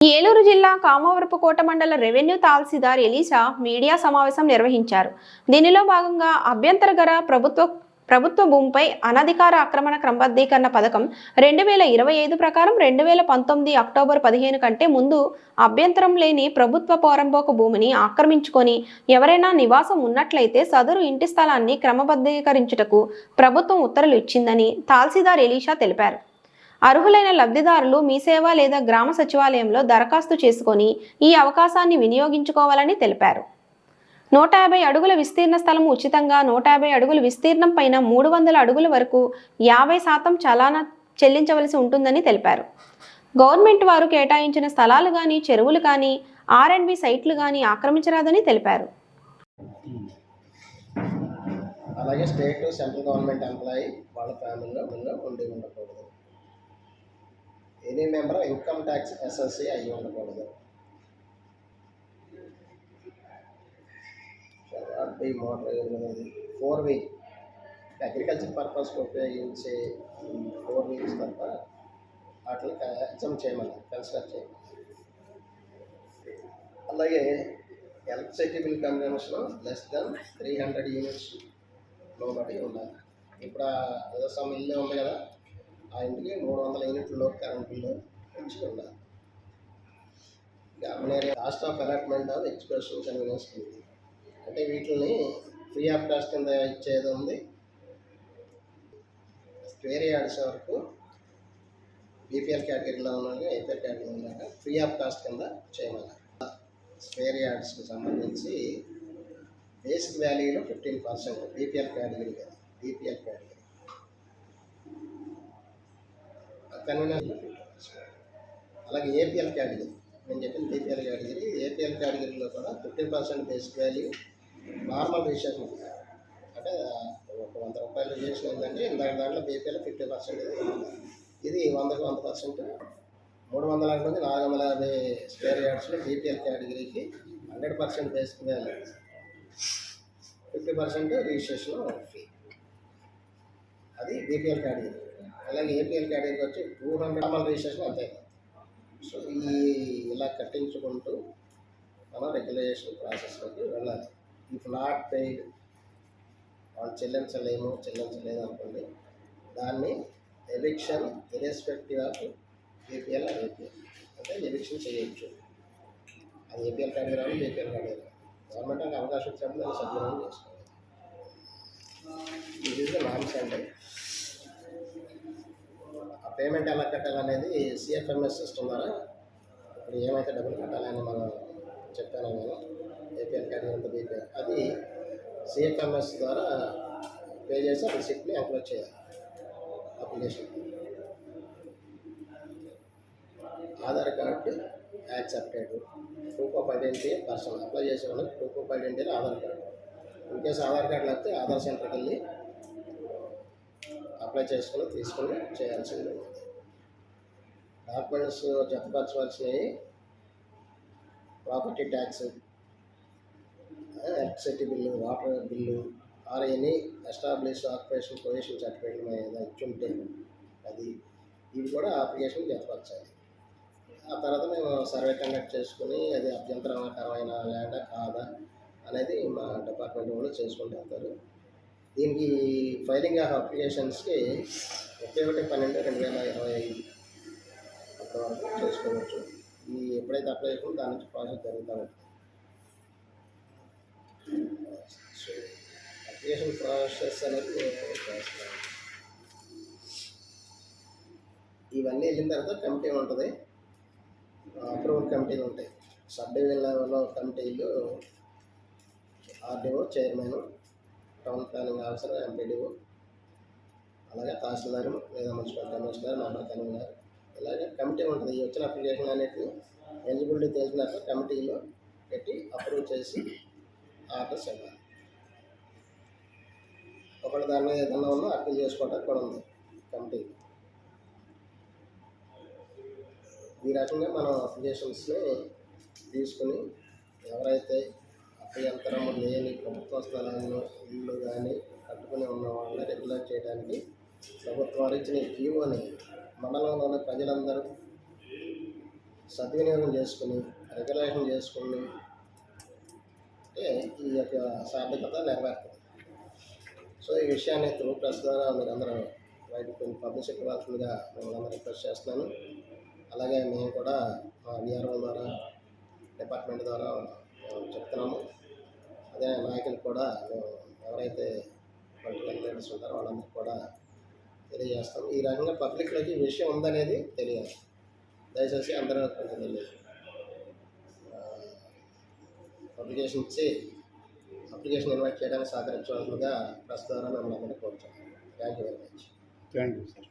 ఏలూరు జిల్లా కామవరపుకోట మండల రెవెన్యూ తహసీల్దార్ Elisha media సమావేశం నిర్వహించారు. దీనిలో భాగంగా అభ్యంతరకర ప్రభుత్వ భూమిపై అనధికార ఆక్రమణ క్రమబద్ధీకరణ పథకం 2025 ప్రకారం 2019 అక్టోబర్ 15 కంటే ముందు అభ్యంతరం లేని ప్రభుత్వ పోరంబోకు భూమిని ఆక్రమించుకొని ఎవరైనా నివాసం ఉన్నట్లయితే సదరు ఇంటి స్థలాన్ని క్రమబద్ధీకరించుటకు ప్రభుత్వం ఉత్తర్వులు ఇచ్చిందని తహసీల్దార్ ఎలీషా తెలిపారు. అర్హులైన లబ్ధిదారులు మీ సేవ లేదా గ్రామ సచివాలయంలో దరఖాస్తు చేసుకొని ఈ అవకాశాన్ని వినియోగించుకోవాలని తెలిపారు. 150 అడుగుల విస్తీర్ణ స్థలం ఉచితంగా, 150 అడుగుల విస్తీర్ణం పైన 300 అడుగుల వరకు 50% చలానా చెల్లించవలసి ఉంటుందని తెలిపారు. గవర్నమెంట్ వారు కేటాయించిన స్థలాలు కానీ, చెరువులు కానీ, R&B సైట్లు కానీ ఆక్రమించరాదని తెలిపారు. అలాగే స్టేట్ సెంట్రల్ గవర్నమెంట్ ఎంప్లాయీ వాళ్ళ ఫ్యామిలీలో ఉండి ఉండకూడదు. Any member income tax SSC అయ్యి ఉండకూడదు. బి మోటార్ 4 వీల్ అగ్రికల్చర్ పర్పస్కి ఉపయోగించే 4 వీల్స్ తప్ప వాటిని ఎగ్జామ్ చేయమని కన్సిడర్ చేయాలి. అలాగే electricity bill consumption less than 300 units లోబడి ఉండాలి. ఇప్పుడు ఏదో సమ్ ఇల్లు ఉంది కదా, ఆ ఇంటికి 300 యూనిట్లలో కరెంట్ బిల్లు పెంచి ఉండాలి. Cost of allotment of expression convenience అంటే వీటిని ఫ్రీ ఆఫ్ కాస్ట్ కింద ఇచ్చేది ఉంది. స్క్వేర్ యార్డ్స్ వరకు బీపీఎల్ కేటగిరీలో ఉన్నాక, ఏపీఎల్ కేటగిరీలో ఉన్నాక ఫ్రీ ఆఫ్ కాస్ట్ కింద చేయమని. స్క్వేర్ యార్డ్స్కి సంబంధించి బేసిక్ వాల్యూలో 15% బీపీఎల్ కేటగిరీ కదా, బీపీఎల్ కేటగిరీ కన్వీనియన్స్. అలాగే ఏపీఎల్ కేటగిరీ, నేను చెప్పిన బీపీఎల్ కేటగిరీ, ఏపీఎల్ కేటగిరీలో కూడా 15% బేసిక్ వాల్యూ నార్మల్ రిజిస్ట్రేషన్. అంటే ఒక 100 రూపాయలు రిజిస్ట్రేషన్ ఏంటంటే దాంట్లో బీపీఎల్ 50%. ఇది 100కి 100%. 300 నుంచి 450 స్క్వేర్ యార్డ్స్లో బీపీఎల్ కేటగిరీకి 100% బేసిక్ వాల్యూ, 50% రిజిస్ట్రేషన్ ఫీ. అది బీపీఎల్ కేటగిరీ. అలాగే ఏపీఎల్ కేటగిరీకి వచ్చి 200 నార్మల్ రిజిస్ట్రేషన్ అంతే. సో ఇలా కట్టించుకుంటూ మనం రెగ్యులేషన్ ప్రాసెస్లోకి వెళ్ళాలి. ఇఫ్ నాట్ పెయిడ్, వాళ్ళు చెల్లించలేదు అనుకోండి, దాన్ని eviction irrespective of APL and APL అంటే ఎవిక్షన్ చేయొచ్చు. అది ఏపీఎల్ కేటగిరీ అని బీపీఎల్ కేటగిరీ. గవర్నమెంట్ అవకాశం వచ్చినప్పుడు దాన్ని సద్వినియోగం చేసుకోవాలి. ఇది నామ్స్ అంటే ఆ పేమెంట్ ఎలా కట్టాలనేది సిఎఫ్ఎంఎస్ సిస్టమ్ ద్వారా ఇప్పుడు ఏమైతే డబ్బులు కట్టాలని మనం చెప్పాను నేను, ఏపీఎల్ కేటగిరీ అంతా బీపీఎల్, అది సిఎఫ్ఎంఎస్ ద్వారా పే చేసి ఆ రిసిప్ట్ని అప్లోడ్ చేయాలి application. Aadhaar card accepted, proof of identity person apply చేసే వాళ్ళకి proof of identity Aadhaar card. In case Aadhaar card లేకపోతే ఆధార్ సెంటర్కి వెళ్ళి అప్లై చేసుకుని తీసుకుని చేయాల్సింది. డాక్యుమెంట్స్ జతపరచవలసినవి property tax, electricity bill, water bill, or any established occupation position certificate మీద ఇచ్చుంటే అది, ఇవి కూడా అప్లికేషన్ జతపరచాలి. ఆ తర్వాత మేము సర్వే కండక్ట్ చేసుకుని అది అభ్యంతరకరమైన ల్యాండా కాదా అనేది మా డిపార్ట్మెంట్ వాళ్ళు చేసుకుంటూ వెళ్తారు. దీనికి ఫైలింగ్ ఆఫ్ అప్లికేషన్స్కి 31/12/2025 అప్పటి వరకు చేసుకోవచ్చు. ఈ ఎప్పుడైతే అప్లై చేసుకుంటే దాని నుంచి ప్రాసెస్ జరుగుతూ ఉంటుంది. సో అప్లికేషన్ ప్రాసెస్ అనేది చేస్తాం. ఇవన్నీ వెళ్ళిన తర్వాత కమిటీ ఉంటుంది, అప్రూవల్ కమిటీలు ఉంటాయి. సబ్ డివిజన్ లెవెల్లో కమిటీలు RDO chairman, town planning officer, MPDO, అలాగే తహసీల్దార్ లేదా మున్సిపల్ కమిషనర్, మెంబర్ కన్వీనర్, ఇలాగే కమిటీ ఉంటుంది. ఈ వచ్చిన అప్లికేషన్ అన్నింటినీ ఎలిజిబిలిటీ తెలిసినాక కమిటీలో పెట్టి అప్రూవ్ చేసి ఆర్డర్స్ ఇవ్వాలి. ఒకటి దాని మీద ఏదన్నా ఉన్నా అప్పీల్ చేసుకోవడానికి కూడా ఉంది కమిటీ. ఈ రకంగా మనం అప్లికేషన్స్ని తీసుకుని ఎవరైతే అభ్యంతరం లేని ప్రభుత్వ స్థలాలను, ఇళ్ళు కానీ కట్టుకుని ఉన్న వాళ్ళని రెగ్యులర్ చేయడానికి ప్రభుత్వం ఇచ్చిన జీవోని మండలంలోని ప్రజలందరూ సద్వినియోగం చేసుకుని రెగ్యులేషన్ చేసుకుని అంటే ఈ యొక్క సార్థకత నెరవేరుతుంది. సో ఈ విషయాన్ని త్రూ ప్రెస్ ద్వారా మీరందరూ బయటకు కొంచెం పబ్లిసిటీ ఇవ్వాల్సిందిగా మిమ్మల్ని రిక్వెస్ట్ చేస్తున్నాను. అలాగే మేము కూడా మా విఆర్ఓ ద్వారా డిపార్ట్మెంట్ ద్వారా చెప్తున్నాము. అదే నాయకులకు కూడా మేము ఎవరైతే పొలిటికల్ లీడర్స్ ఉంటారో వాళ్ళందరికీ కూడా తెలియజేస్తాం. ఈ రకంగా పబ్లిక్లోకి ఈ విషయం ఉందనేది తెలియాలి. దయచేసి అందరూ కొంచెం తెలియదు అప్లికేషన్ ఇచ్చి అప్లికేషన్ ఇన్వైట్ చేయడానికి సహకరించవలసిందిగా ప్రెస్ ద్వారా మిమ్మల్ని అందరినీ కోరుతున్నాను. Thank you very much. Thank you sir.